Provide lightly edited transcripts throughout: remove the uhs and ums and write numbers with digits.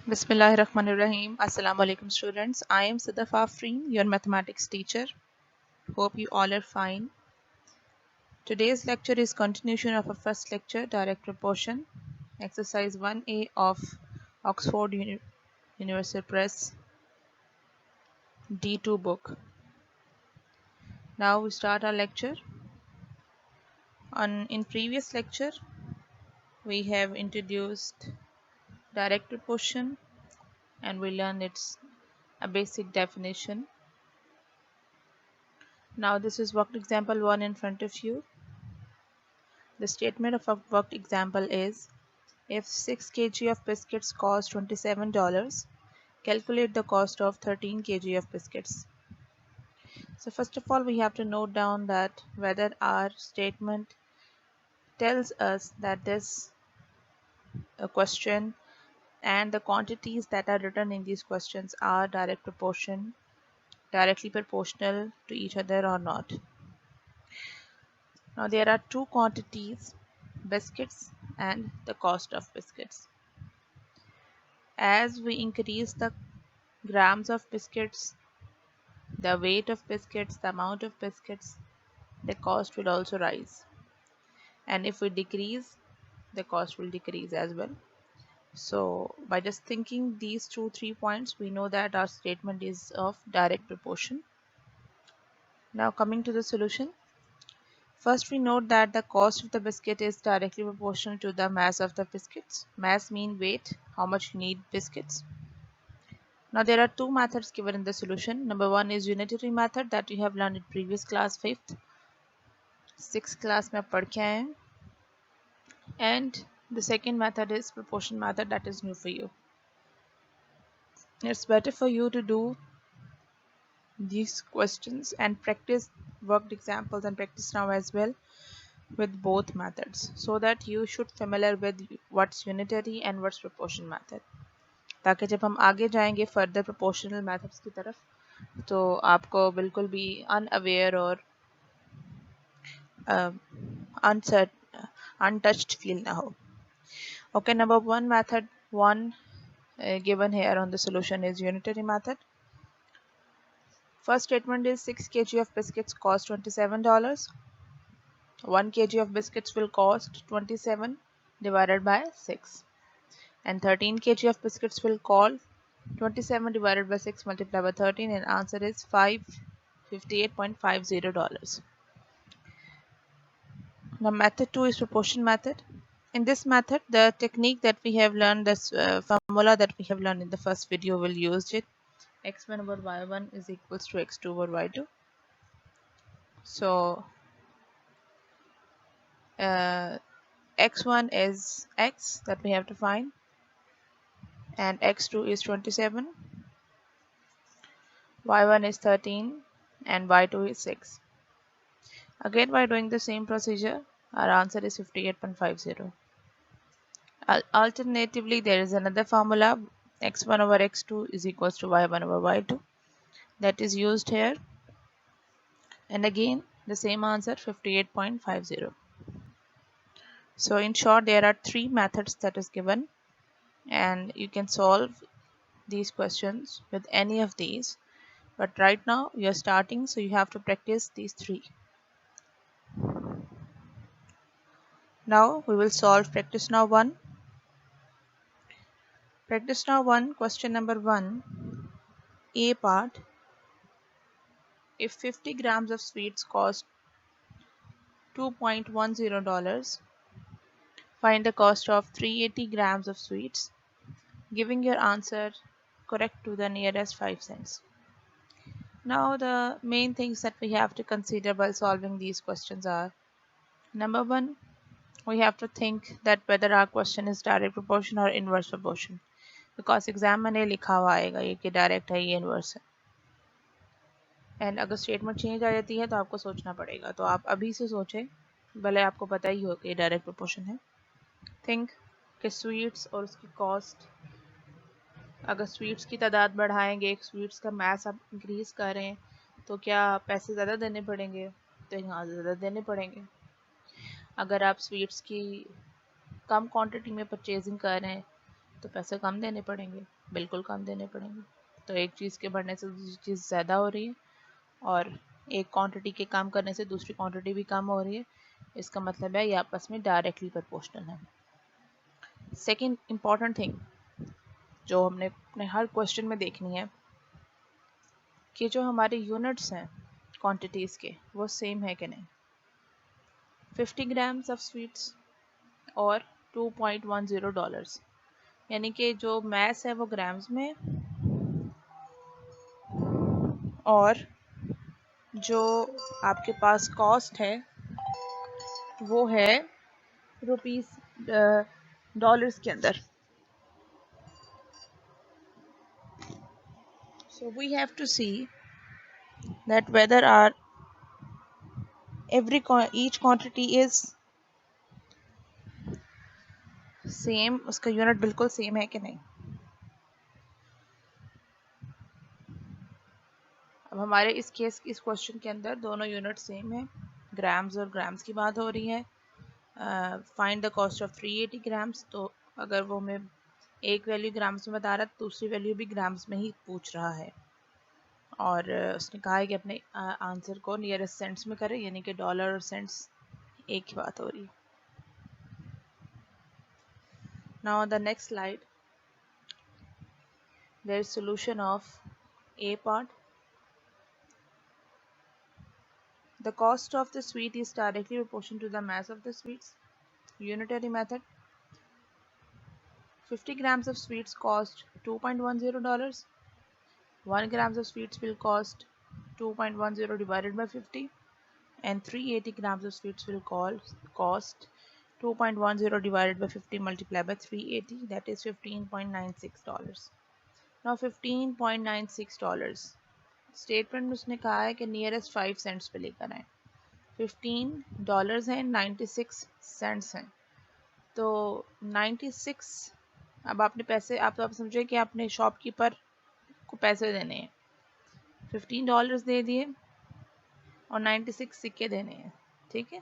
Bismillahirrahmanirrahim. Assalamu alaikum students. I am Sadaf Afreen, your mathematics teacher. Hope you all are fine. Today's lecture is continuation of our first lecture, direct proportion, exercise 1A of Oxford Universal Press D2 book. Now we start our lecture. In previous lecture, we have introduced direct proportion and we learned its a basic definition. Now this is worked example 1 in front of you. The statement of a worked example is, if 6 kg of biscuits cost $27, calculate the cost of 13 kg of biscuits. So first of all, we have to note down that whether our statement tells us that this question and the quantities that are written in these questions are directly proportional to each other or not. Now there are two quantities, biscuits and the cost of biscuits. As we increase the grams of biscuits, the weight of biscuits, the amount of biscuits, the cost will also rise. And if we decrease, the cost will decrease as well. So by just thinking these 2-3 points, we know that our statement is of direct proportion. Now coming to the solution. First we note that the cost of the biscuit is directly proportional to the mass of the biscuits. Mass means weight, how much you need biscuits. Now there are two methods given in the solution. Number one is unitary method that you have learned in previous class 5th, 6th class में आप पढ़ के आए हैं. And the second method is proportion method that is new for you. It's better for you to do these questions and practice worked examples and practice now as well with both methods so that you should familiar with what's unitary and what's proportion method. ताकि जब हम आगे जाएंगे further proportional methods की तरफ तो आपको बिल्कुल भी अनअवेयर और untouched feel na ho. Okay, number one method given here on the solution is unitary method. First statement is 6 kg of biscuits cost $27. 1 kg of biscuits will cost 27 divided by 6. And 13 kg of biscuits will cost 27 divided by 6 multiplied by 13, and answer is $558.50. Now method 2 is proportion method. In this method, the technique that we have learned, this formula that we have learned in the first video, will use it. X1 over Y1 is equals to X2 over Y2. So X1 is X that we have to find, and X2 is 27, Y1 is 13, and Y2 is 6. Again, by doing the same procedure, our answer is 58.50. Alternatively, there is another formula, x1 over x2 is equals to y1 over y2, that is used here, and again the same answer, 58.50. So in short, there are three methods that is given, and you can solve these questions with any of these, but right now you are starting, so you have to practice these three. Now we will solve practice now 1. Practice now 1, question number 1, A part. If 50 grams of sweets cost $2.10, find the cost of 380 grams of sweets, giving your answer correct to the nearest 5 cents. Now the main things that we have to consider while solving these questions are, number 1, we have to think that whether our question is direct proportion or inverse proportion, because exam में लिखा हुआ आएगा ये कि direct है ये inverse है, and अगर स्टेटमेंट चेंज आ जाती है तो आपको सोचना पड़ेगा. तो आप अभी से सोचें, भले आपको पता ही हो कि ये डायरेक्ट प्रोपोर्शन है. थिंक कि स्वीट्स और उसकी कॉस्ट, अगर स्वीट्स की तादाद बढ़ाएंगे, एक स्वीट्स का मैस आप इंक्रीज करें तो क्या पैसे ज़्यादा देने पड़ेंगे? तो यहाँ ज़्यादा देने पड़ेंगे. अगर आप स्वीट्स की कम क्वांटिटी में परचेजिंग कर रहे हैं तो पैसे कम देने पड़ेंगे, बिल्कुल कम देने पड़ेंगे। तो एक चीज़ के बढ़ने से दूसरी चीज़ ज़्यादा हो रही है, और एक क्वांटिटी के कम करने से दूसरी क्वांटिटी भी कम हो रही है। इसका मतलब है ये आपस में डायरेक्टली प्रोपोर्शनल है। सेकेंड इम्पॉर्टेंट थिंग जो हमने अपने हर क्वेश्चन में देखनी है कि जो हमारे यूनिट्स हैं क्वांटिटीज़ के, वो सेम है कि नहीं। 50 ग्राम्स ऑफ स्वीट्स और $2.10, यानी कि जो मैस है वो ग्राम्स में, और जो आपके पास कॉस्ट है वो है रुपीस डॉलर्स के अंदर। So we have to see that whether our each quantity is same, उसका यूनिट बिल्कुल सेम है कि नहीं। अब हमारे इस क्वेश्चन के अंदर दोनों यूनिट सेम है, ग्राम्स और ग्राम्स की बात हो रही है। Find the cost of 380 grams, तो अगर वो हमें एक वैल्यू ग्राम्स में बता रहा है तो दूसरी वैल्यू भी ग्राम्स में ही पूछ रहा है, और उसने कहा है कि अपने आंसर को नियरेस्ट सेंट्स में करें, यानी कि डॉलर और सेंट्स एक ही बात हो रही है। Now on the next slide there is solution of A part. The cost of the sweet is directly proportional to the mass of the sweets. Unitary method. 50 grams of sweets cost $2.10. 1 grams of sweets will cost 2.10 divided by 50, and 380 grams of sweets will cost 2.10 divided by 50 multiplied by 380, that is $15.96. Now $15.96 statement में उसने कहा है कि nearest 5 cents पे लेकर आए। $15 हैं, 96 cents हैं, तो 96, अब आपने पैसे, आप समझे कि आपने शॉपकीपर को पैसे देने हैं, $15 दे दिए और 96 सिक्के देने हैं, ठीक है।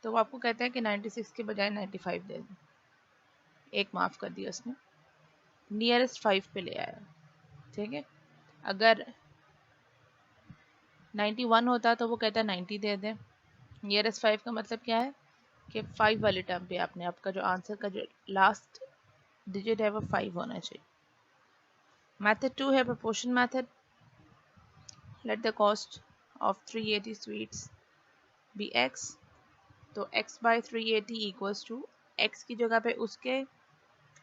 तो वो आपको कहता है कि 96 के बजाय 95 दे दें, एक माफ़ कर दिया उसने, नियरेस्ट 5 पे ले आया, ठीक है। अगर 91 होता तो वो कहता है 90 दे दें। नियरेस्ट 5 का मतलब क्या है कि 5 वाले टर्म पे आपने आपका जो आंसर का जो लास्ट डिजिट है वो 5 होना चाहिए। मेथड 2 है proportion method. Let the cost of 380 sweets be x, तो x by 380 equals to x की जगह पे उसके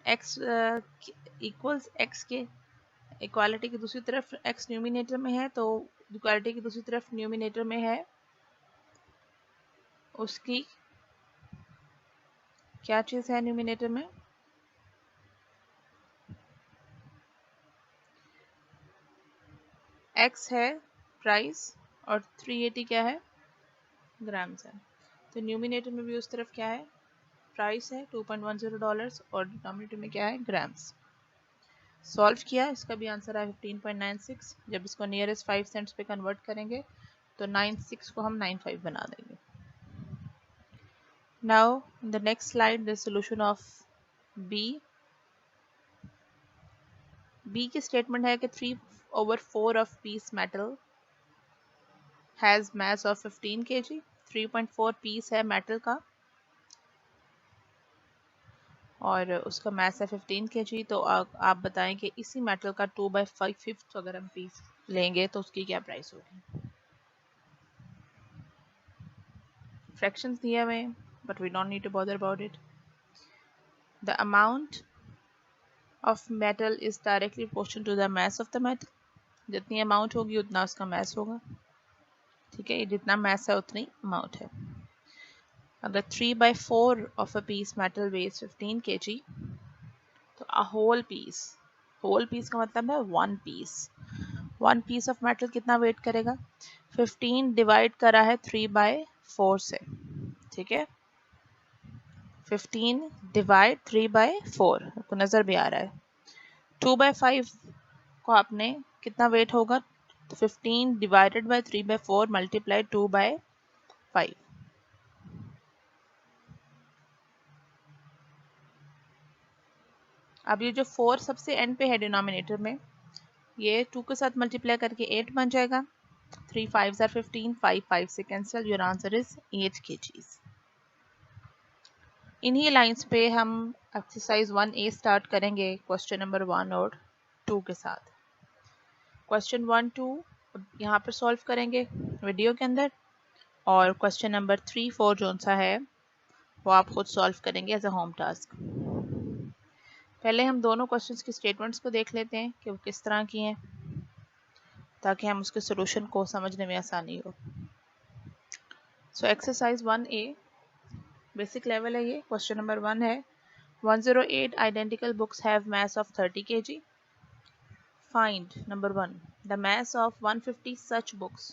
x इक्वल्स x के, इक्वालिटी की दूसरी तरफ x न्यूमिनेटर में है, तो इक्वालिटी की दूसरी तरफ न्यूमिनेटर में है उसकी क्या चीज़ है न्यूमिनेटर में, x है प्राइस और 380 क्या है, ग्राम्स है। तो न्यूमिनेटर में भी उस तरफ क्या है, प्राइस है $2.10 और डिनोमिनेटर में क्या है, ग्राम्स। सॉल्व किया, इसका भी आंसर है 15.96। जब इसको नियरेस्ट 5 सेंट्स पे कन्वर्ट करेंगे तो 96 को हम 95 बना देंगे। Now the next slide the solution of B. B की स्टेटमेंट है कि 3/4 of piece metal has mass of 15 kg। 3.4 piece है मेटल का और उसका मास है 15 kg। तो आप बताएं कि इसी मेटल का 2/5 अगर हम पीस लेंगे तो उसकी क्या प्राइस होगी। फ्रैक्शंस दिए हुए हैं but we don't need to bother about it. The amount of metal is directly proportional to the mass of the metal. जितनी अमाउंट होगी उतना उसका मास होगा, ठीक है, जितना मास है उतनी अमाउंट है। अगर 3/4 of a piece metal weighs 15 kg, तो a whole piece का मतलब है 1 piece। 1 piece of metal कितना वेट करेगा, 15 डिवाइड करा है 3/4 से, ठीक है। 15 डिवाइड 3/4 आपको नज़र भी आ रहा है। 2/5 को आपने कितना वेट होगा, तो 15 डिवाइडेड बाई 3/4 मल्टीप्लाई 2/5। अब ये जो 4 सबसे एंड पे है डिनोमिनेटर में, ये 2 के साथ मल्टीप्लाई करके 8 बन जाएगा। 3 5s are 15, 5 5 से cancel, your answer is 8 kgs। इन्हीं लाइंस पे हम एक्सरसाइज 1A स्टार्ट करेंगे क्वेश्चन नंबर 1 और 2 के साथ। क्वेश्चन 1 2 यहाँ पर सॉल्व करेंगे वीडियो के अंदर, और क्वेश्चन नंबर 3 4 जो सा है वो आप खुद सॉल्व करेंगे एज अ होम टास्क। पहले हम दोनों क्वेश्चंस की स्टेटमेंट्स को देख लेते हैं कि वो किस तरह की हैं, ताकि हम उसके सॉल्यूशन को समझने में आसानी हो। So exercise 1A basic level है ये। क्वेश्चन नंबर 1 है 108 identical books have mass of 30 kg. Find number 1 the mass of 150 such books.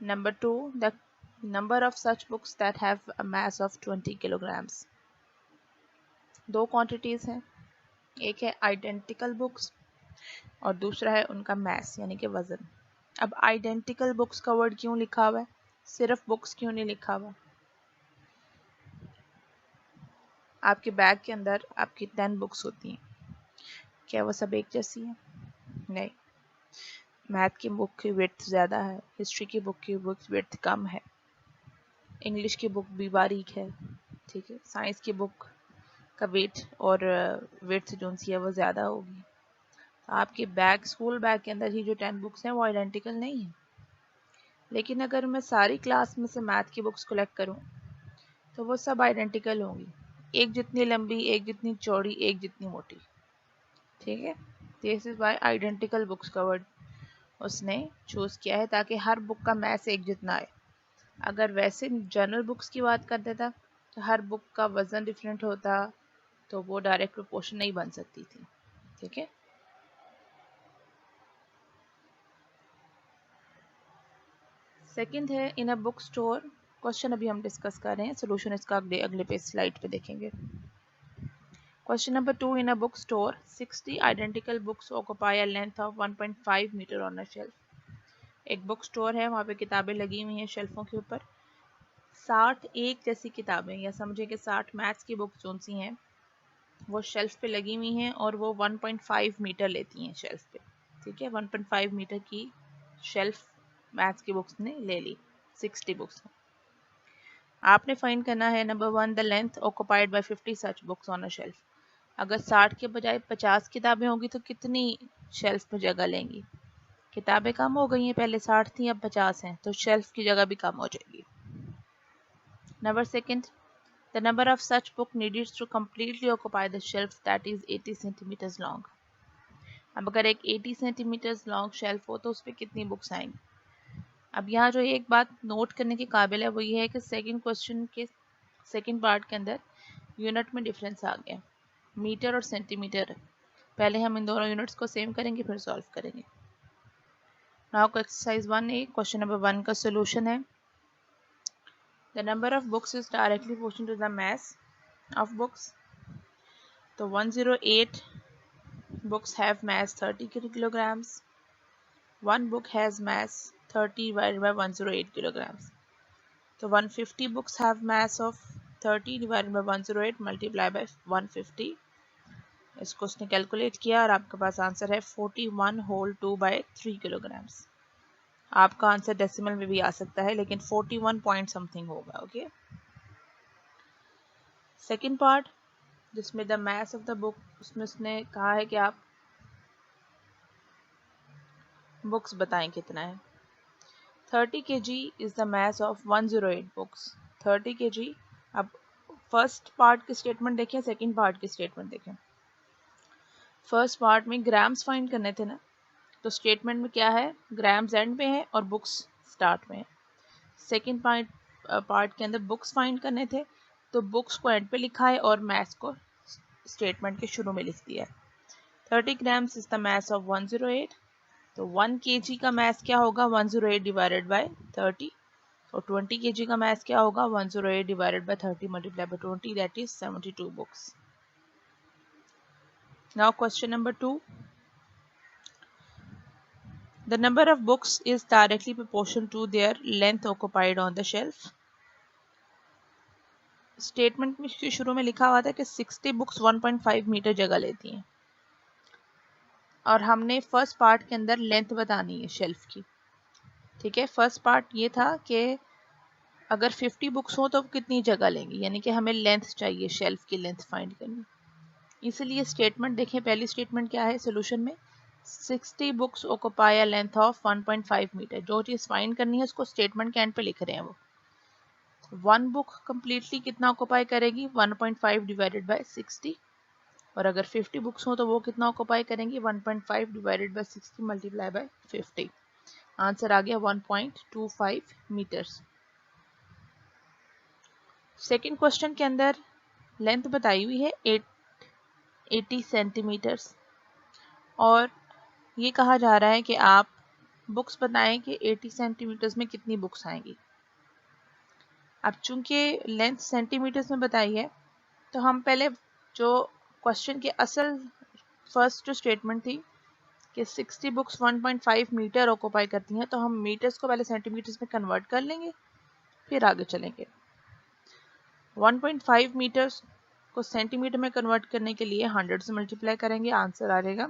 Number 2 the number of such books that have a mass of 20 kilograms. दो quantities हैं, एक है identical books और दूसरा है उनका मैस यानी कि वजन। अब आइडेंटिकल बुक्स का वर्ड क्यों लिखा हुआ है, सिर्फ बुक्स क्यों नहीं लिखा हुआ? आपके बैग के अंदर आपकी 10 बुक्स होती हैं, क्या वो सब एक जैसी हैं? नहीं। मैथ की बुक की विड्थ ज़्यादा है, हिस्ट्री की बुक की विड्थ कम है, इंग्लिश की बुक भी बारीक है, ठीक है, साइंस की बुक का वेट और विड्थ जो सी है वो ज़्यादा होगी। तो आपके बैग, स्कूल बैग के अंदर ही जो 10 बुक्स हैं वो आइडेंटिकल नहीं है। लेकिन अगर मैं सारी क्लास में से मैथ की बुक्स कलेक्ट करूं तो वो सब आइडेंटिकल होंगी, एक जितनी लंबी, एक जितनी चौड़ी, एक जितनी मोटी, ठीक है। This is why identical books का वर्ड उसने चूज किया है, ताकि हर बुक का मैथ एक जितना आए। अगर वैसे जनरल बुक्स की बात कर देता तो हर बुक का वजन डिफरेंट होता, तो वो डायरेक्ट प्रोपोर्शन नहीं बन सकती थी, ठीक है। सेकंड है इन अ बुक स्टोर। क्वेश्चन अभी हम डिस्कस कर रहे हैं, सोल्यूशन इसका अगले पे स्लाइड पे देखेंगे। Question number 2 in a book store 60 identical books occupy a length of 1.5 metre on a shelf. एक बुक स्टोर है, वहाँ पे किताबें लगी हुई हैं शेल्फों के ऊपर। 60 एक जैसी किताबें, या समझे कि 60 मैथ्स की बुक्स जो सी हैं वो शेल्फ पे लगी हुई हैं और वो 1.5 मीटर लेती हैं शेल्फ पे, ठीक है। 1.5 मीटर की शेल्फ मैथ्स की बुक्स ने ले ली, 60 बुक्स ने। आपने फाइंड करना है number 1 the length occupied by 50 such books on a shelf. अगर 60 के बजाय 50 किताबें होंगी तो कितनी शेल्फ पे जगह लेंगी? किताबें कम हो गई हैं, पहले 60 थी अब 50 हैं, तो शेल्फ की जगह भी कम हो जाएगी। Number second the number of such book needed to completely occupy the shelf that is 80 centimeters long. अब अगर एक 80 सेंटीमीटर्स लॉन्ग शेल्फ हो तो उस पर कितनी बुक्स आएंगी? अब यहाँ जो एक बात नोट करने के काबिल है वो ये है कि सेकंड क्वेश्चन के सेकंड पार्ट के अंदर यूनिट में डिफरेंस आ गया, मीटर और सेंटीमीटर। पहले हम इन दोनों यूनिट्स को सेम करेंगे फिर सॉल्व करेंगे। Now exercise 1A question number 1 का सोल्यूशन है the number of books is directly proportional to the mass of books. तो 108 books have mass 30 kilograms. One book has mass 30 divided by 108 kilograms. So 150 books have mass of 30 divided by 108 multiplied by 150. इसको उसने calculate किया और आपके पास answer है 41 whole 2 by 3 kilograms. आपका answer decimal में भी आ सकता है, लेकिन 41 पॉइंट समथिंग होगा, ओके। सेकेंड पार्ट जिसमें the math of the book, उसमें उसने कहा है कि आप बुक्स बताएं कितना है। 30 kg is the mass of 108 books. 30 kg। अब फर्स्ट पार्ट की स्टेटमेंट देखें, सेकंड पार्ट की स्टेटमेंट देखें। फर्स्ट पार्ट में ग्राम्स फाइंड करने थे ना, तो स्टेटमेंट में क्या है, ग्राम्स एंड पे है और बुक्स स्टार्ट में है। सेकंड पार्ट के अंदर बुक्स फाइंड करने थे, तो बुक्स को एंड पे लिखा है और मैथ्स को स्टेटमेंट के शुरू में लिख दिया है। 30 grams is the math of 108। तो 1 kg का मैथ क्या होगा, 108 डिवाइडेड बाय 30, और 20 kg का मैथ क्या होगा, 108 divided by 30 multiply by 20, that is 72 books. Now question number 2 the number of books is directly proportional to their length occupied on the shelf. Statement में शुरू में लिखा हुआ था कि 60 बुक्स 1.5 मीटर जगह लेती हैं और हमने फर्स्ट पार्ट के अंदर लेंथ बतानी है शेल्फ की। ठीक है, फर्स्ट पार्ट ये था कि अगर 50 बुक्स हो तो कितनी जगह लेंगी, यानी कि हमें लेंथ चाहिए, शेल्फ की लेंथ फाइंड करनी। इसलिए स्टेटमेंट देखें, पहली स्टेटमेंट क्या है सोल्यूशन में, 60 books occupy a length of 1.5 metre. जो चीज़ फाइंड करनी है उसको स्टेटमेंट के एंड पे लिख रहे हैं वो। वन बुक कंप्लीटली कितना ऑक्यूपाई करेगी, 1.5 डिवाइडेड बाय 60, और अगर 50 बुक्स हो तो वो कितना ऑक्यूपाई करेंगी, 1.5 divided by 60 multiply by 50। Answer आ गया 1.25 मीटर्स। सेकेंड क्वेश्चन के अंदर लेंथ बताई हुई है 80 सेंटीमीटर्स और ये कहा जा रहा है कि आप बुक्स बताएं कि 80 सेंटीमीटर्स में कितनी बुक्स आएंगी। अब चूंकि लेंथ सेंटीमीटर्स में बताई है तो हम पहले जो क्वेश्चन के असल फर्स्ट जो स्टेटमेंट थी कि 60 बुक्स 1.5 मीटर ऑक्यूपाई करती हैं, तो हम मीटर्स को पहले सेंटीमीटर्स में कन्वर्ट कर लेंगे, फिर आगे चलेंगे। 1.5 मीटर्स को सेंटीमीटर में कन्वर्ट करने के लिए 100 से मल्टीप्लाई करेंगे, आंसर आ जाएगा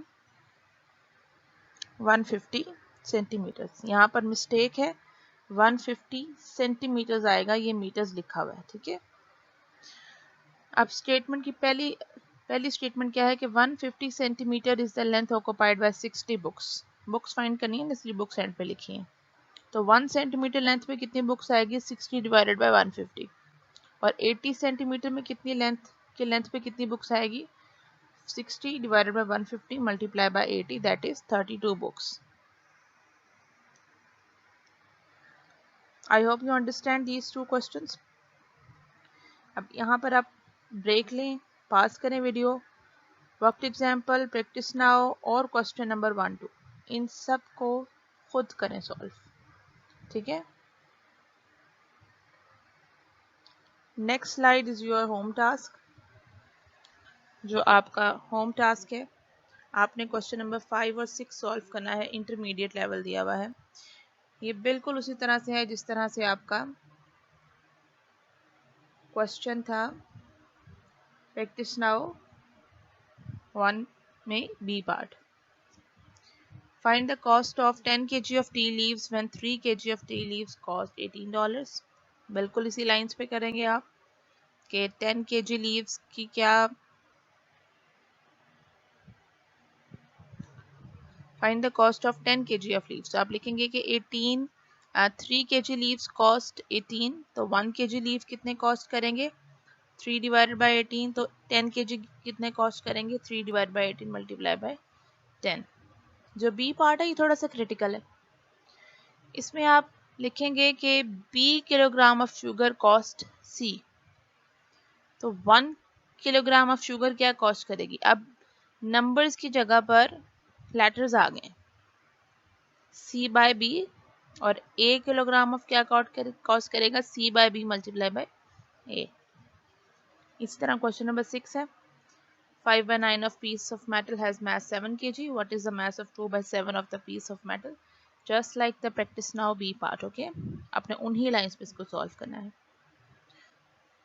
150 सेंटीमीटर्स। यहाँ पर मिस्टेक है, 150 सेंटीमीटर्स आएगा, ये मीटर्स लिखा हुआ है। ठीक है, अब स्टेटमेंट की पहली स्टेटमेंट क्या है कि 150 centimetre is the length occupied by 60 books. Books find करनी है, इसलिए बुक्स एंड पे लिखी है। तो 1 सेंटीमीटर लेंथ पे कितनी बुक्स आएगी, 60 डिवाइडेड बाय 150। और 80 सेंटीमीटर में कितनी लेंथ पे कितनी बुक्स आएगी, 60 divided by 150 multiply by 80, that is 32 books. I hope you understand these two questions. अब यहाँ पर आप ब्रेक लें, पास करें video, work example, practice now और क्वेश्चन नंबर 1, 2 इन सब को खुद करें सॉल्व। ठीक है, next slide is your home task. जो आपका होम टास्क है, आपने क्वेश्चन नंबर 5 और 6 सॉल्व करना है, इंटरमीडिएट लेवल दिया हुआ है। ये बिल्कुल उसी तरह से है जिस तरह से आपका क्वेश्चन था प्रैक्टिस नाउ 1 में B part. Find the cost of 10 kg of tea leaves when 3 kg of tea leaves cost $18। बिल्कुल इसी लाइंस पे करेंगे आप कि 10 kg लीव्स की क्या, find the cost of 10 kg of leaves. तो आप लिखेंगे कि 3 kg लीव्स कॉस्ट 18, तो 1 kg लीव कितने कॉस्ट करेंगे, 3 डिवाइडेड बाई 18, तो 10 kg कितने कॉस्ट करेंगे, 3 डिवाइड बाई 18 मल्टीप्लाई बाई 10। जो बी पार्ट है ये थोड़ा सा क्रिटिकल है, इसमें आप लिखेंगे कि B kilogram of sugar cost C. तो 1 किलोग्राम ऑफ शुगर क्या कॉस्ट करेगी, अब नंबर्स की जगह पर लेटर्स आ गए, सी बाय बी, और ए किलोग्राम ऑफ क्या कॉस्ट करेगा, सी बाय बी मल्टीप्लाई बाय ए। इसी तरह क्वेश्चन नंबर 6 है, 5/9 of piece of metal has mass 7 kg. What is the mass of 2/7 of the piece of metal? Just like the practice now B part. Okay, आपने उन्हीं lines पे इसको solve करना है।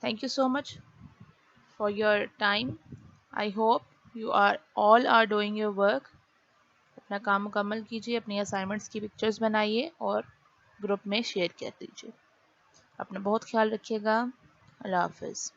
Thank you so much for your time. I hope you are all are doing your work. अपना काम मुकम्मल कीजिए, अपनी असाइनमेंट्स की पिक्चर्स बनाइए और ग्रुप में शेयर कर दीजिए। अपना बहुत ख्याल रखिएगा। अल्लाह हाफिज़।